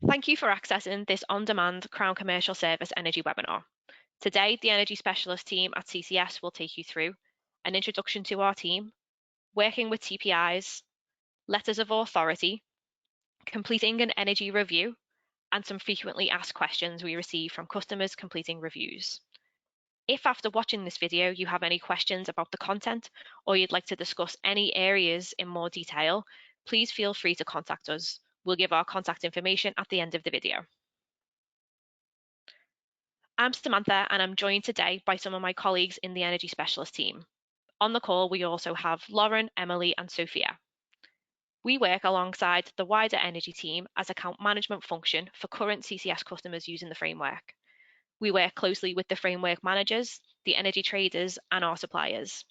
Thank you for accessing this on-demand Crown Commercial Service Energy webinar. Today, the Energy Specialist team at CCS will take you through an introduction to our team, working with TPIs, letters of authority, completing an energy review, and some frequently asked questions we receive from customers completing reviews. If after watching this video you have any questions about the content or you'd like to discuss any areas in more detail, please feel free to contact us. We'll give our contact information at the end of the video. I'm Samantha and I'm joined today by some of my colleagues in the Energy Specialist team. On the call, we also have Lauren, Emily, and Sophia. We work alongside the wider energy team as account management function for current CCS customers using the framework. We work closely with the framework managers, the energy traders, and our suppliers.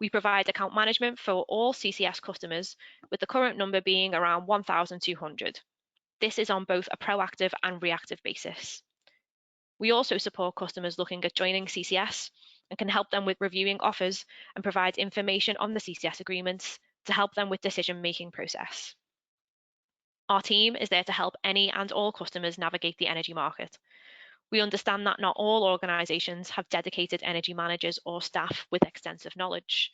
We provide account management for all CCS customers, with the current number being around 1,200. This is on both a proactive and reactive basis. We also support customers looking at joining CCS and can help them with reviewing offers and provide information on the CCS agreements to help them with decision-making process. Our team is there to help any and all customers navigate the energy market. We understand that not all organisations have dedicated energy managers or staff with extensive knowledge.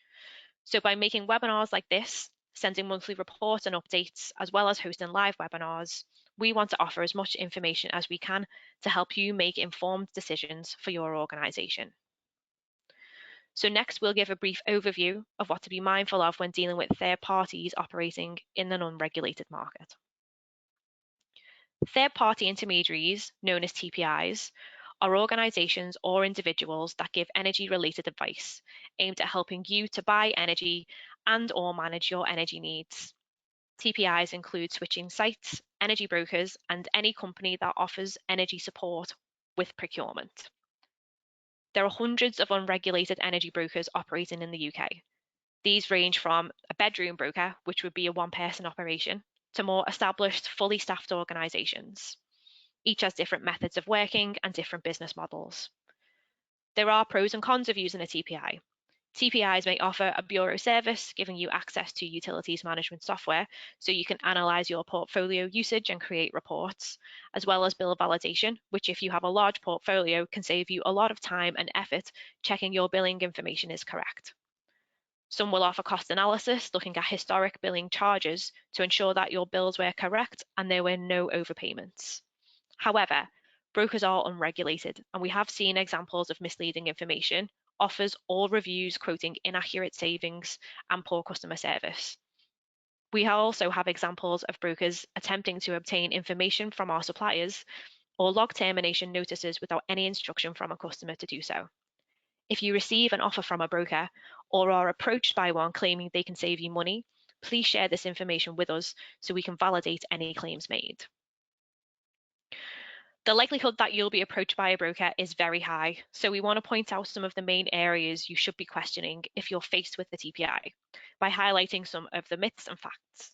So by making webinars like this, sending monthly reports and updates, as well as hosting live webinars, we want to offer as much information as we can to help you make informed decisions for your organisation. So next, we'll give a brief overview of what to be mindful of when dealing with third parties operating in an unregulated market. Third-party intermediaries, known as TPIs, are organisations or individuals that give energy-related advice aimed at helping you to buy energy and or manage your energy needs. TPIs include switching sites, energy brokers, and any company that offers energy support with procurement. There are hundreds of unregulated energy brokers operating in the UK. These range from a bedroom broker, which would be a one-person operation, to more established, fully staffed organisations. Each has different methods of working and different business models. There are pros and cons of using a TPI. TPIs may offer a bureau service, giving you access to utilities management software so you can analyse your portfolio usage and create reports, as well as bill validation, which if you have a large portfolio can save you a lot of time and effort checking your billing information is correct. Some will offer cost analysis, looking at historic billing charges to ensure that your bills were correct and there were no overpayments. However, brokers are unregulated, and we have seen examples of misleading information, offers or reviews quoting inaccurate savings and poor customer service. We also have examples of brokers attempting to obtain information from our suppliers or log termination notices without any instruction from a customer to do so. If you receive an offer from a broker or are approached by one claiming they can save you money, please share this information with us so we can validate any claims made. The likelihood that you'll be approached by a broker is very high, so we want to point out some of the main areas you should be questioning if you're faced with the TPI by highlighting some of the myths and facts.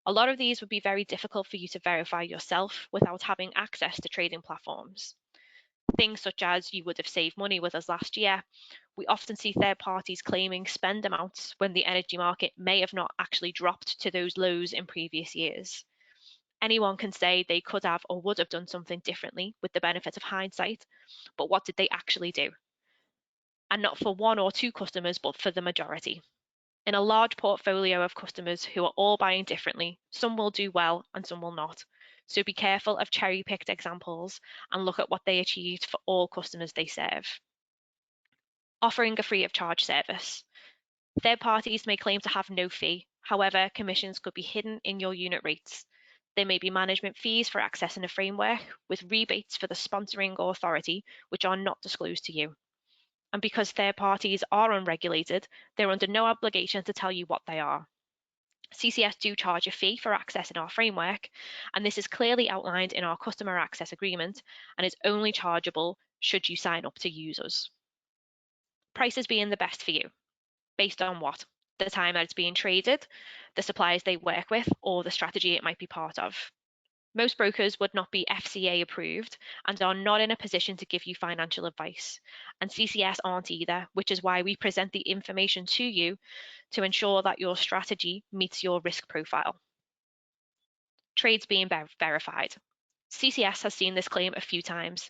A lot of these would be very difficult for you to verify yourself without having access to trading platforms. Things such as you would have saved money with us last year. We often see third parties claiming spend amounts when the energy market may have not actually dropped to those lows in previous years. Anyone can say they could have or would have done something differently with the benefit of hindsight, but what did they actually do? And not for one or two customers, but for the majority. In a large portfolio of customers who are all buying differently, some will do well and some will not. So be careful of cherry-picked examples and look at what they achieved for all customers they serve. Offering a free of charge service. Third parties may claim to have no fee. However, commissions could be hidden in your unit rates. There may be management fees for accessing a framework, with rebates for the sponsoring authority, which are not disclosed to you. And because third parties are unregulated, they're under no obligation to tell you what they are. CCS do charge a fee for accessing our framework, and this is clearly outlined in our customer access agreement and is only chargeable should you sign up to use us. Prices being the best for you. Based on what? The time that it's being traded, the suppliers they work with, or the strategy it might be part of. Most brokers would not be FCA approved and are not in a position to give you financial advice, and CCS aren't either, which is why we present the information to you to ensure that your strategy meets your risk profile. trades being verified. CCS has seen this claim a few times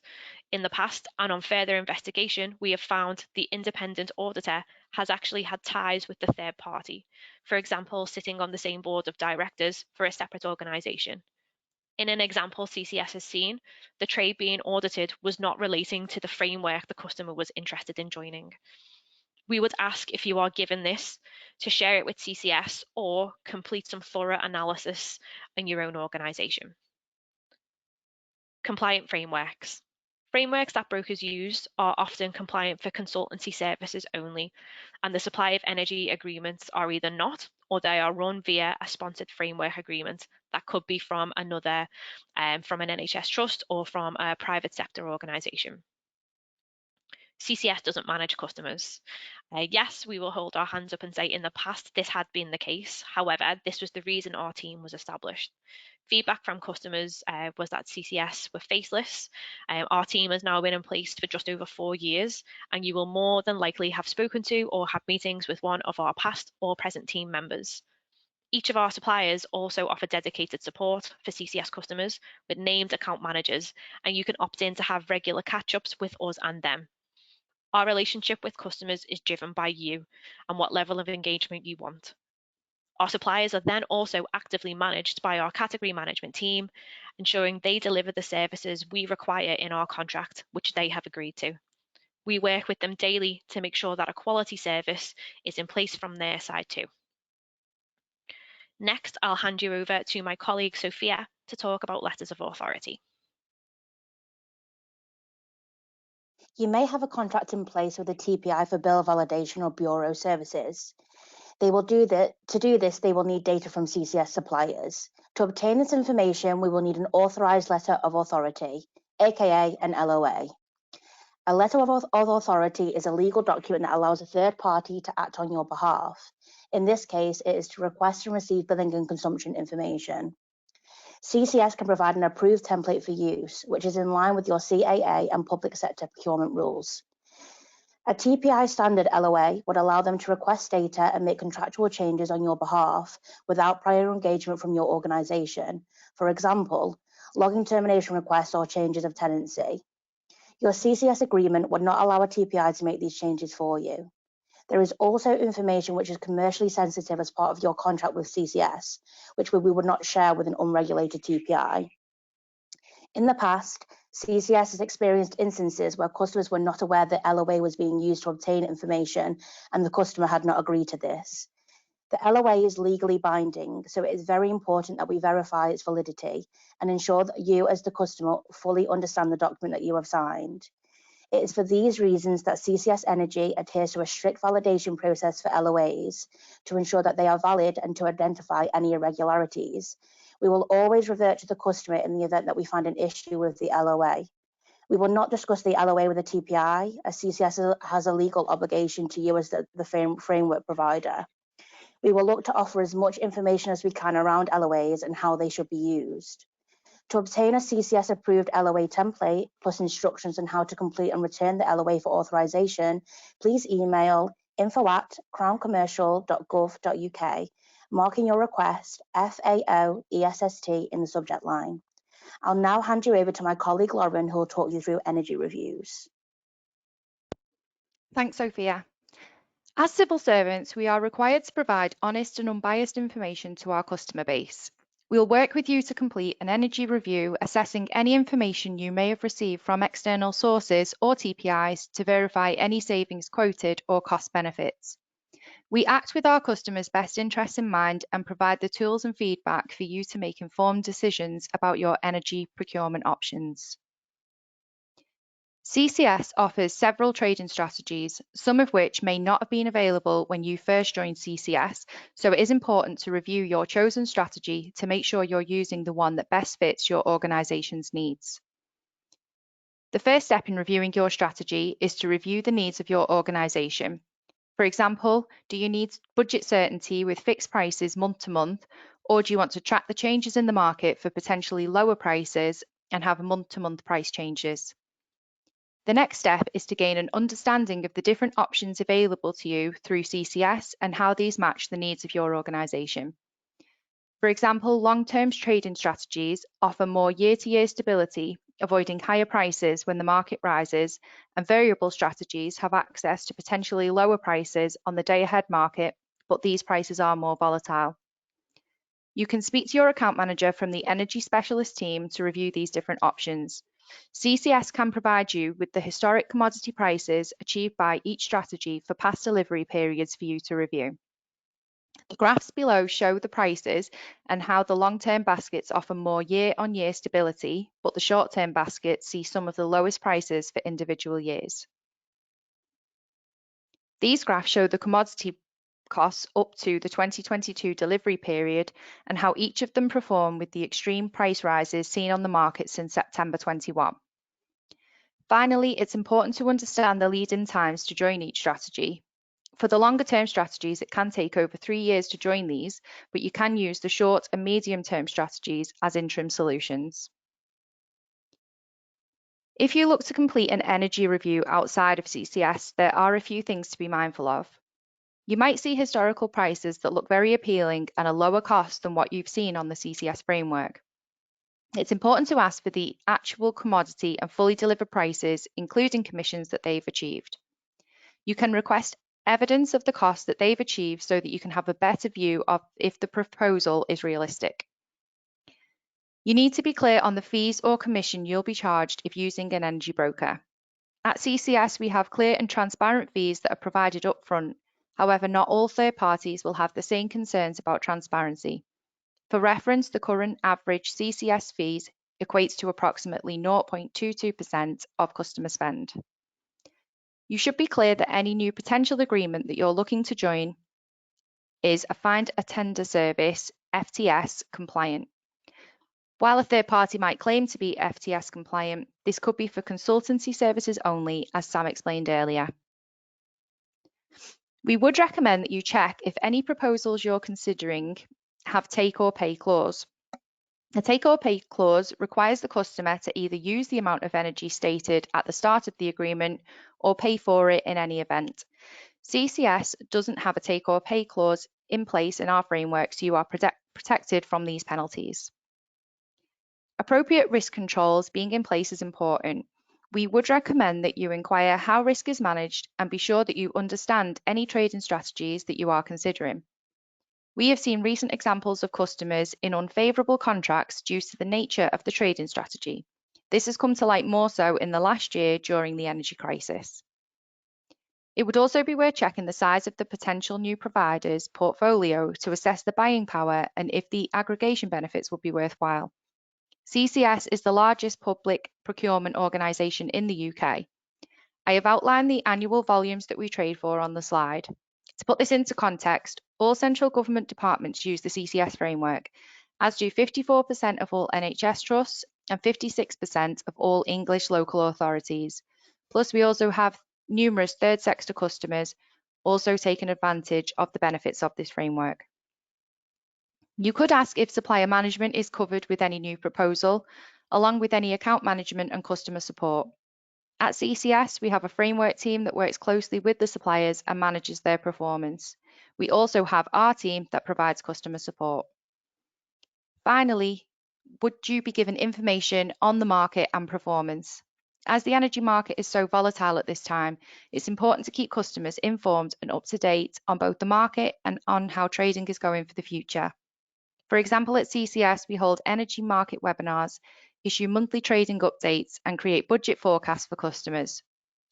in the past, and on further investigation, we have found the independent auditor has actually had ties with the third party, for example, sitting on the same board of directors for a separate organisation. In an example CCS has seen, the trade being audited was not relating to the framework the customer was interested in joining. We would ask, if you are given this, to share it with CCS or complete some thorough analysis in your own organisation. Compliant frameworks. Frameworks that brokers use are often compliant for consultancy services only, and the supply of energy agreements are either not, or they are run via a sponsored framework agreement that could be from another, from an NHS trust or from a private sector organisation. CCS doesn't manage customers. Yes, we will hold our hands up and say in the past this had been the case. However, this was the reason our team was established. Feedback from customers was that CCS were faceless. Our team has now been in place for just over 4 years, and you will more than likely have spoken to or had meetings with one of our past or present team members. Each of our suppliers also offer dedicated support for CCS customers with named account managers, and you can opt in to have regular catch-ups with us and them. Our relationship with customers is driven by you and what level of engagement you want. Our suppliers are then also actively managed by our category management team, ensuring they deliver the services we require in our contract, which they have agreed to. We work with them daily to make sure that a quality service is in place from their side too. Next, I'll hand you over to my colleague Sophia to talk about letters of authority. You may have a contract in place with a TPI for bill validation or bureau services. They will do that. To do this, they will need data from CCS suppliers. To obtain this information, we will need an authorised letter of authority, aka an LOA. A letter of authority is a legal document that allows a third party to act on your behalf. In this case, it is to request and receive billing and consumption information. CCS can provide an approved template for use, which is in line with your CAA and public sector procurement rules. A TPI standard LOA would allow them to request data and make contractual changes on your behalf without prior engagement from your organisation. For example, logging termination requests or changes of tenancy. Your CCS agreement would not allow a TPI to make these changes for you. There is also information which is commercially sensitive as part of your contract with CCS, which we would not share with an unregulated TPI. In the past, CCS has experienced instances where customers were not aware that LOA was being used to obtain information and the customer had not agreed to this. The LOA is legally binding, so it is very important that we verify its validity and ensure that you as the customer fully understand the document that you have signed. It is for these reasons that CCS Energy adheres to a strict validation process for LOAs to ensure that they are valid and to identify any irregularities. We will always revert to the customer in the event that we find an issue with the LOA. We will not discuss the LOA with a TPI, as CCS has a legal obligation to you as the framework provider. We will look to offer as much information as we can around LOAs and how they should be used. To obtain a CCS approved LOA template plus instructions on how to complete and return the LOA for authorization, please email info@crowncommercial.gov.uk, marking your request FAO-ESST in the subject line. I'll now hand you over to my colleague Lauren, who will talk you through energy reviews. Thanks, Sophia. As civil servants, we are required to provide honest and unbiased information to our customer base. We'll work with you to complete an energy review, assessing any information you may have received from external sources or TPIs to verify any savings quoted or cost benefits. We act with our customers' best interests in mind and provide the tools and feedback for you to make informed decisions about your energy procurement options. CCS offers several trading strategies, some of which may not have been available when you first joined CCS, so it is important to review your chosen strategy to make sure you're using the one that best fits your organisation's needs. The first step in reviewing your strategy is to review the needs of your organisation. For example, do you need budget certainty with fixed prices month to month, or do you want to track the changes in the market for potentially lower prices and have month-to-month price changes? The next step is to gain an understanding of the different options available to you through CCS and how these match the needs of your organisation. For example, long-term trading strategies offer more year-to-year stability, avoiding higher prices when the market rises, and variable strategies have access to potentially lower prices on the day-ahead market, but these prices are more volatile. You can speak to your account manager from the energy specialist team to review these different options. CCS can provide you with the historic commodity prices achieved by each strategy for past delivery periods for you to review. The graphs below show the prices and how the long-term baskets offer more year-on-year stability, but the short-term baskets see some of the lowest prices for individual years. These graphs show the commodity costs up to the 2022 delivery period and how each of them perform with the extreme price rises seen on the market since September 21. Finally, it's important to understand the lead-in times to join each strategy. For the longer term strategies, it can take over 3 years to join these, but you can use the short and medium term strategies as interim solutions. If you look to complete an energy review outside of CCS, there are a few things to be mindful of. You might see historical prices that look very appealing and a lower cost than what you've seen on the CCS framework. It's important to ask for the actual commodity and fully delivered prices, including commissions that they've achieved. You can request evidence of the cost that they've achieved so that you can have a better view of if the proposal is realistic. You need to be clear on the fees or commission you'll be charged if using an energy broker. At CCS, we have clear and transparent fees that are provided upfront. However, not all third parties will have the same concerns about transparency. For reference, the current average CCS fees equates to approximately 0.22% of customer spend. You should be clear that any new potential agreement that you're looking to join is a find a tender service, FTS, compliant. While a third party might claim to be FTS compliant, this could be for consultancy services only, as Sam explained earlier. We would recommend that you check if any proposals you're considering have take or pay clause. A take or pay clause requires the customer to either use the amount of energy stated at the start of the agreement or pay for it in any event. CCS doesn't have a take or pay clause in place in our framework, so you are protected from these penalties. Appropriate risk controls being in place is important. We would recommend that you inquire how risk is managed and be sure that you understand any trading strategies that you are considering. We have seen recent examples of customers in unfavourable contracts due to the nature of the trading strategy. This has come to light more so in the last year during the energy crisis. It would also be worth checking the size of the potential new provider's portfolio to assess the buying power and if the aggregation benefits would be worthwhile. CCS is the largest public procurement organisation in the UK. I have outlined the annual volumes that we trade for on the slide. To put this into context, all central government departments use the CCS framework, as do 54% of all NHS trusts and 56% of all English local authorities. Plus, we also have numerous third sector customers also taking advantage of the benefits of this framework. You could ask if supplier management is covered with any new proposal, along with any account management and customer support. At CCS, we have a framework team that works closely with the suppliers and manages their performance. We also have our team that provides customer support. Finally, would you be given information on the market and performance? As the energy market is so volatile at this time, it's important to keep customers informed and up to date on both the market and on how trading is going for the future. For example, at CCS, we hold energy market webinars, issue monthly trading updates, and create budget forecasts for customers.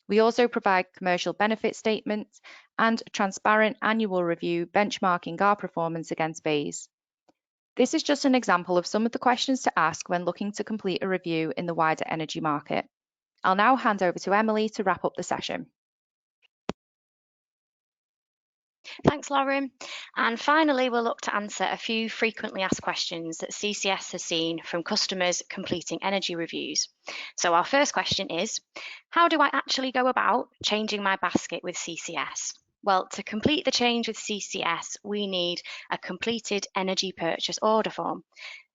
We also provide commercial benefit statements and a transparent annual review benchmarking our performance against BEIS. This is just an example of some of the questions to ask when looking to complete a review in the wider energy market. I'll now hand over to Emily to wrap up the session. Thanks, Lauren. And finally, we'll look to answer a few frequently asked questions that CCS has seen from customers completing energy reviews. So our first question is, how do I actually go about changing my basket with CCS? Well, to complete the change with CCS, we need a completed energy purchase order form.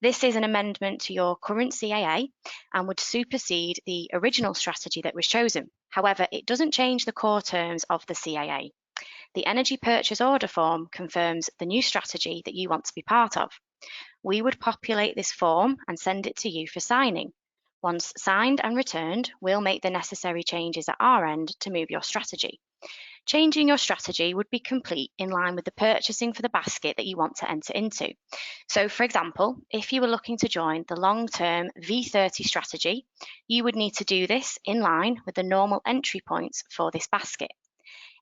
This is an amendment to your current CAA and would supersede the original strategy that was chosen. However, it doesn't change the core terms of the CAA. The energy purchase order form confirms the new strategy that you want to be part of. We would populate this form and send it to you for signing. Once signed and returned, we'll make the necessary changes at our end to move your strategy. Changing your strategy would be complete in line with the purchasing for the basket that you want to enter into. So, for example, if you were looking to join the long-term V30 strategy, you would need to do this in line with the normal entry points for this basket.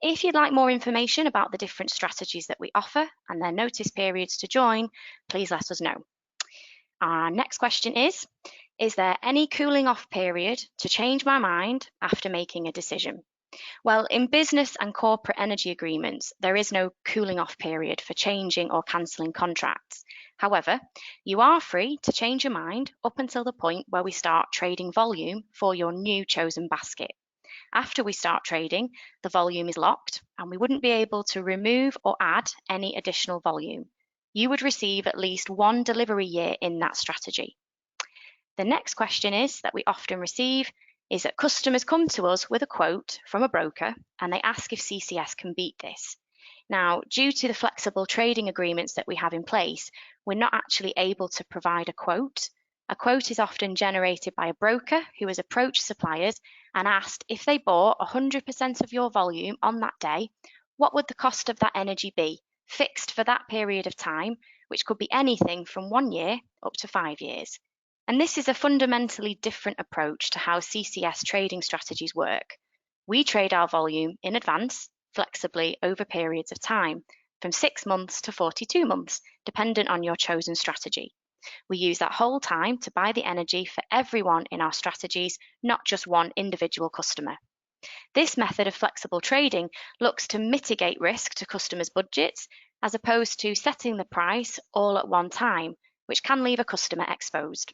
If you'd like more information about the different strategies that we offer and their notice periods to join, please let us know. Our next question is there any cooling off period to change my mind after making a decision? Well, in business and corporate energy agreements, there is no cooling off period for changing or cancelling contracts. However, you are free to change your mind up until the point where we start trading volume for your new chosen basket. After we start trading, the volume is locked and we wouldn't be able to remove or add any additional volume. You would receive at least one delivery year in that strategy. The next question is that we often receive is that customers come to us with a quote from a broker and they ask if CCS can beat this. Now, due to the flexible trading agreements that we have in place, we're not actually able to provide a quote. A quote is often generated by a broker who has approached suppliers and asked if they bought 100% of your volume on that day, what would the cost of that energy be, fixed for that period of time, which could be anything from 1 year up to 5 years. And this is a fundamentally different approach to how CCS trading strategies work. We trade our volume in advance, flexibly over periods of time, from 6 months to 42 months, dependent on your chosen strategy. We use that whole time to buy the energy for everyone in our strategies, not just one individual customer. This method of flexible trading looks to mitigate risk to customers' budgets, as opposed to setting the price all at one time, which can leave a customer exposed.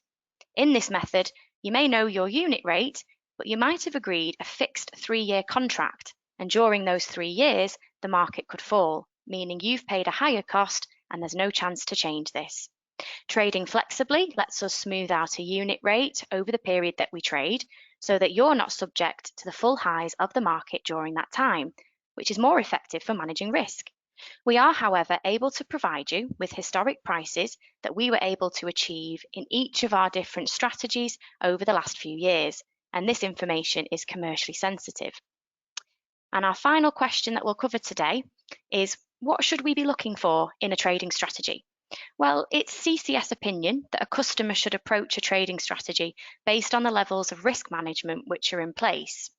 In this method, you may know your unit rate, but you might have agreed a fixed 3-year contract, and during those 3 years, the market could fall, meaning you've paid a higher cost and there's no chance to change this. Trading flexibly lets us smooth out a unit rate over the period that we trade, so that you're not subject to the full highs of the market during that time, which is more effective for managing risk. We are, however, able to provide you with historic prices that we were able to achieve in each of our different strategies over the last few years, and this information is commercially sensitive. And our final question that we'll cover today is, what should we be looking for in a trading strategy? Well, it's CCS opinion that a customer should approach a trading strategy based on the levels of risk management which are in place.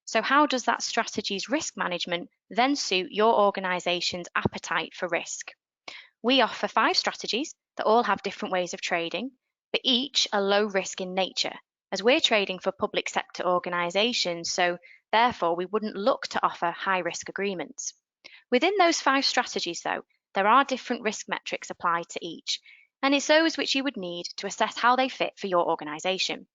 So how does that strategy's risk management then suit your organisation's appetite for risk? We offer 5 strategies that all have different ways of trading, but each are low risk in nature, as we're trading for public sector organisations, so therefore we wouldn't look to offer high risk agreements. Within those 5 strategies, though, there are different risk metrics applied to each, and it's those which you would need to assess how they fit for your organisation.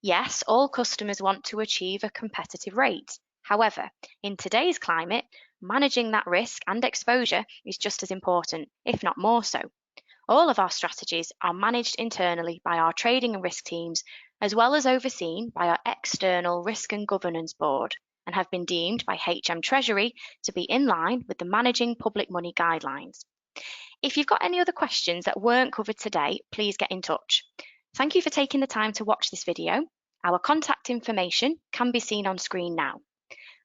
Yes, all customers want to achieve a competitive rate. However, in today's climate, managing that risk and exposure is just as important, if not more so. All of our strategies are managed internally by our trading and risk teams, as well as overseen by our external risk and governance board, and have been deemed by HM Treasury to be in line with the Managing Public Money guidelines. If you've got any other questions that weren't covered today, please get in touch. Thank you for taking the time to watch this video. Our contact information can be seen on screen now.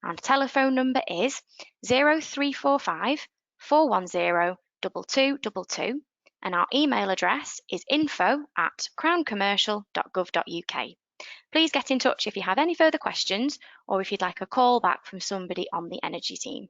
Our telephone number is 0345 410 2222 and our email address is info@crowncommercial.gov.uk. Please get in touch if you have any further questions or if you'd like a call back from somebody on the energy team.